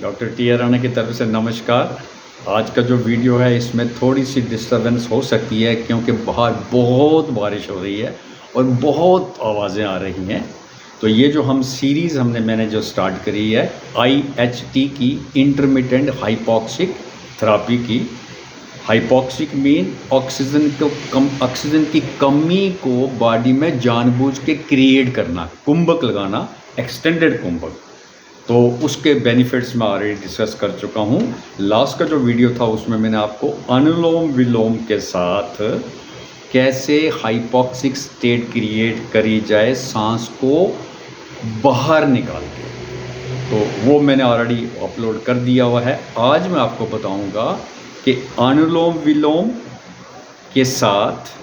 Doctor T R Rana की तरफ से नमस्कार। आज का जो वीडियो है इसमें थोड़ी सी डिस्टर्बेंस हो सकती है क्योंकि बाहर बहुत बारिश हो रही है और बहुत आवाज़ें आ रही हैं। तो ये जो मैंने जो स्टार्ट करी है IHT की इंटरमिटेंट हाइपॉक्सिक थेरापी की। हाइपॉक्सिक मीन ऑक्सीजन की कमी को बॉडी में जानबूझ के क्रिएट करना, कुंभक लगाना, एक्सटेंडेड कुंभक। तो उसके बेनिफिट्स मैं ऑलरेडी डिस्कस कर चुका हूँ। लास्ट का जो वीडियो था उसमें मैंने आपको अनुलोम विलोम के साथ कैसे हाइपॉक्सिक स्टेट क्रिएट करी जाए सांस को बाहर निकाल के, तो वो मैंने ऑलरेडी अपलोड कर दिया हुआ है। आज मैं आपको बताऊंगा कि अनुलोम विलोम के साथ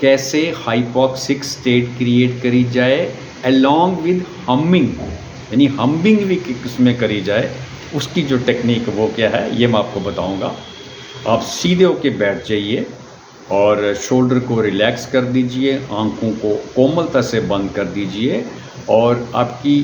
कैसे हाइपॉक्सिक स्टेट क्रिएट करी जाए अलॉन्ग विद हमिंग, यानी हम्बिंग भी किसमें करी जाए, उसकी जो टेक्निक वो क्या है ये मैं आपको बताऊंगा। आप सीधे होके बैठ जाइए और शोल्डर को रिलैक्स कर दीजिए, आंखों को कोमलता से बंद कर दीजिए और आपकी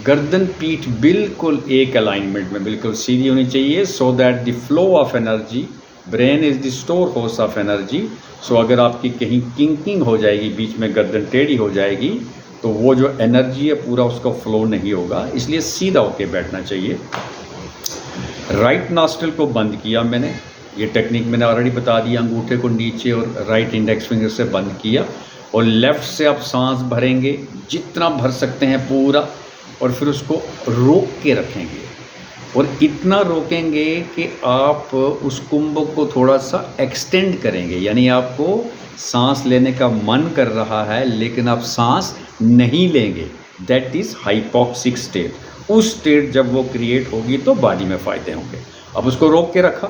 गर्दन पीठ बिल्कुल एक अलाइनमेंट में बिल्कुल सीधी होनी चाहिए, so that the flow of energy, brain is the storehouse of energy. So अगर आपकी कहीं किंकिंग हो जाएगी, बीच में गर्दन टेढ़ी हो जाएगी, तो वो जो एनर्जी है पूरा उसका फ्लो नहीं होगा, इसलिए सीधा होके बैठना चाहिए। राइट नॉस्ट्रिल को बंद किया मैंने, ये टेक्निक मैंने ऑलरेडी बता दिया। अंगूठे को नीचे और राइट इंडेक्स फिंगर से बंद किया और लेफ़्ट से आप सांस भरेंगे जितना भर सकते हैं पूरा, और फिर उसको रोक के रखेंगे और इतना रोकेंगे कि आप उस कुंभक को थोड़ा सा एक्सटेंड करेंगे, यानी आपको सांस लेने का मन कर रहा है लेकिन आप सांस नहीं लेंगे। That is hypoxic state. उस स्टेट जब वो क्रिएट होगी तो बॉडी में फ़ायदे होंगे। अब उसको रोक के रखा।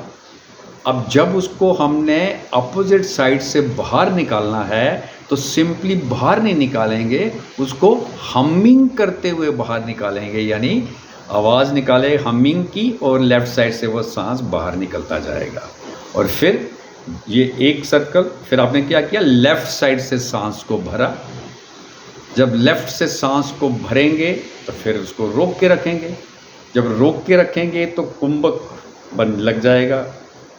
अब जब उसको हमने अपोजिट साइड से बाहर निकालना है तो सिंपली बाहर नहीं निकालेंगे, उसको हमिंग करते हुए बाहर निकालेंगे, यानी आवाज़ निकाले हमिंग की और लेफ़्ट साइड से वो सांस बाहर निकलता जाएगा। और फिर ये एक सर्कल, फिर आपने क्या किया, लेफ़्ट साइड से सांस को भरा। जब लेफ़्ट से सांस को भरेंगे तो फिर उसको रोक के रखेंगे। जब रोक के रखेंगे तो कुंभक बंद लग जाएगा,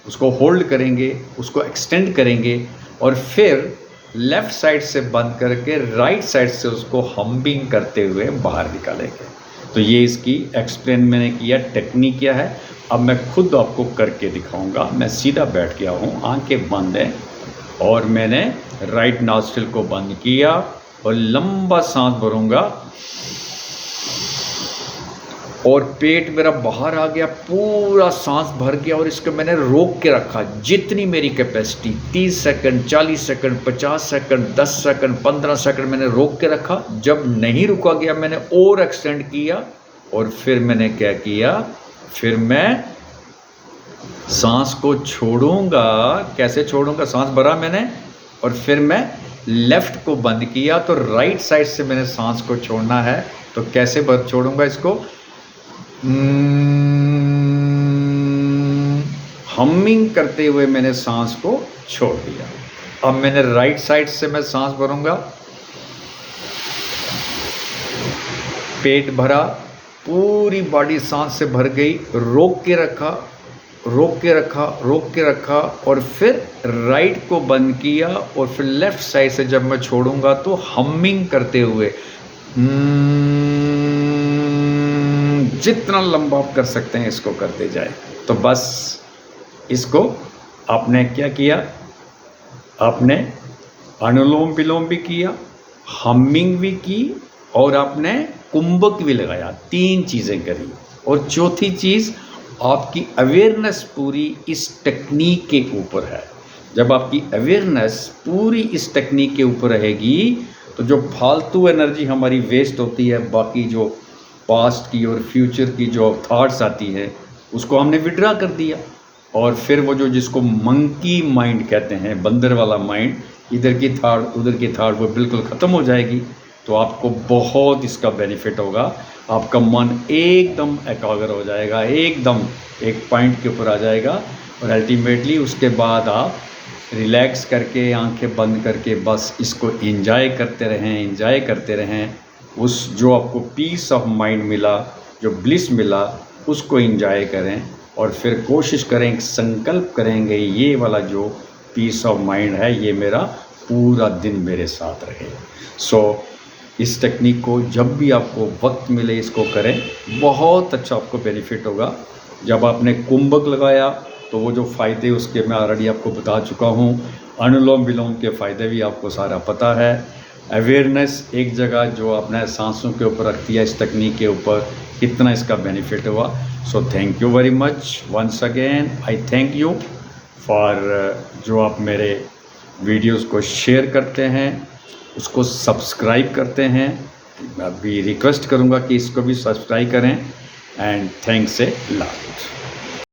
उसको होल्ड करेंगे, उसको एक्सटेंड करेंगे और फिर लेफ़्ट साइड से बंद करके राइट साइड से उसको हम्बिंग करते हुए बाहर निकालेंगे। तो ये इसकी एक्सप्लेन मैंने किया, टेक्निक क्या है। अब मैं खुद आपको करके दिखाऊंगा। मैं सीधा बैठ गया हूँ, आंखें बंद हैं और मैंने राइट नॉस्ट्रिल को बंद किया और लंबा सांस भरूंगा और पेट मेरा बाहर आ गया, पूरा सांस भर गया और इसको मैंने रोक के रखा। जितनी मेरी capacity 30 second, 40 second, 50 second, 10 second, 15 second मैंने रोक के रखा। जब नहीं रुका गया मैंने और एक्सटेंड किया और फिर मैंने क्या किया, फिर मैं सांस को छोड़ूंगा। कैसे छोड़ूंगा, सांस भरा मैंने और फिर मैं लेफ़्ट को बंद किया, तो राइट साइड से मैंने सांस को छोड़ना है। तो कैसे छोड़ूंगा इसको, हमिंग करते हुए मैंने सांस को छोड़ दिया। अब मैंने राइट साइड से मैं सांस भरूंगा, पेट भरा, पूरी बॉडी सांस से भर गई, रोक के रखा, रोक के रखा, रोक के रखा और फिर राइट को बंद किया और फिर लेफ़्ट साइड से जब मैं छोड़ूंगा तो हमिंग करते हुए जितना लंबा आप कर सकते हैं इसको करते जाए। तो बस इसको आपने क्या किया, आपने अनुलोम विलोम भी किया, हमिंग भी की और आपने कुंभक भी लगाया। 3 चीज़ें करी। और चौथी चीज़, आपकी अवेयरनेस पूरी इस टेक्निक के ऊपर है। जब आपकी अवेयरनेस पूरी इस टेक्निक के ऊपर रहेगी तो जो फालतू एनर्जी हमारी वेस्ट होती है, बाकी जो पास्ट की और फ्यूचर की जो थॉट्स आती है, उसको हमने विड्रा कर दिया और फिर वो जो जिसको मंकी माइंड कहते हैं, बंदर वाला माइंड, इधर की थाट उधर की थाट, वो बिल्कुल ख़त्म हो जाएगी। तो आपको बहुत इसका बेनिफिट होगा। आपका मन एकदम एकाग्र हो जाएगा, एकदम एक पॉइंट के ऊपर आ जाएगा और अल्टीमेटली उसके बाद आप रिलैक्स करके आंखें बंद करके बस इसको एंजॉय करते रहें, एंजॉय करते रहें। उस जो आपको पीस ऑफ माइंड मिला, जो ब्लिस मिला, उसको एंजॉय करें और फिर कोशिश करें, संकल्प करेंगे ये वाला जो पीस ऑफ माइंड है ये मेरा पूरा दिन मेरे साथ रहे। इस टेक्निक को जब भी आपको वक्त मिले इसको करें, बहुत अच्छा आपको बेनिफिट होगा। जब आपने कुंभक लगाया तो वो जो फ़ायदे उसके मैं ऑलरेडी आपको बता चुका हूँ। अनुलोम विलोम के फ़ायदे भी आपको सारा पता है। अवेयरनेस एक जगह जो आपने सांसों के ऊपर रख दिया, इस टेक्निक के ऊपर कितना इसका बेनिफिट हुआ। So thank you very much once again. I thank you for जो आप मेरे वीडियोस को शेयर करते हैं, उसको सब्सक्राइब करते हैं। मैं भी रिक्वेस्ट करूंगा कि इसको भी सब्सक्राइब करें। And thanks a lot.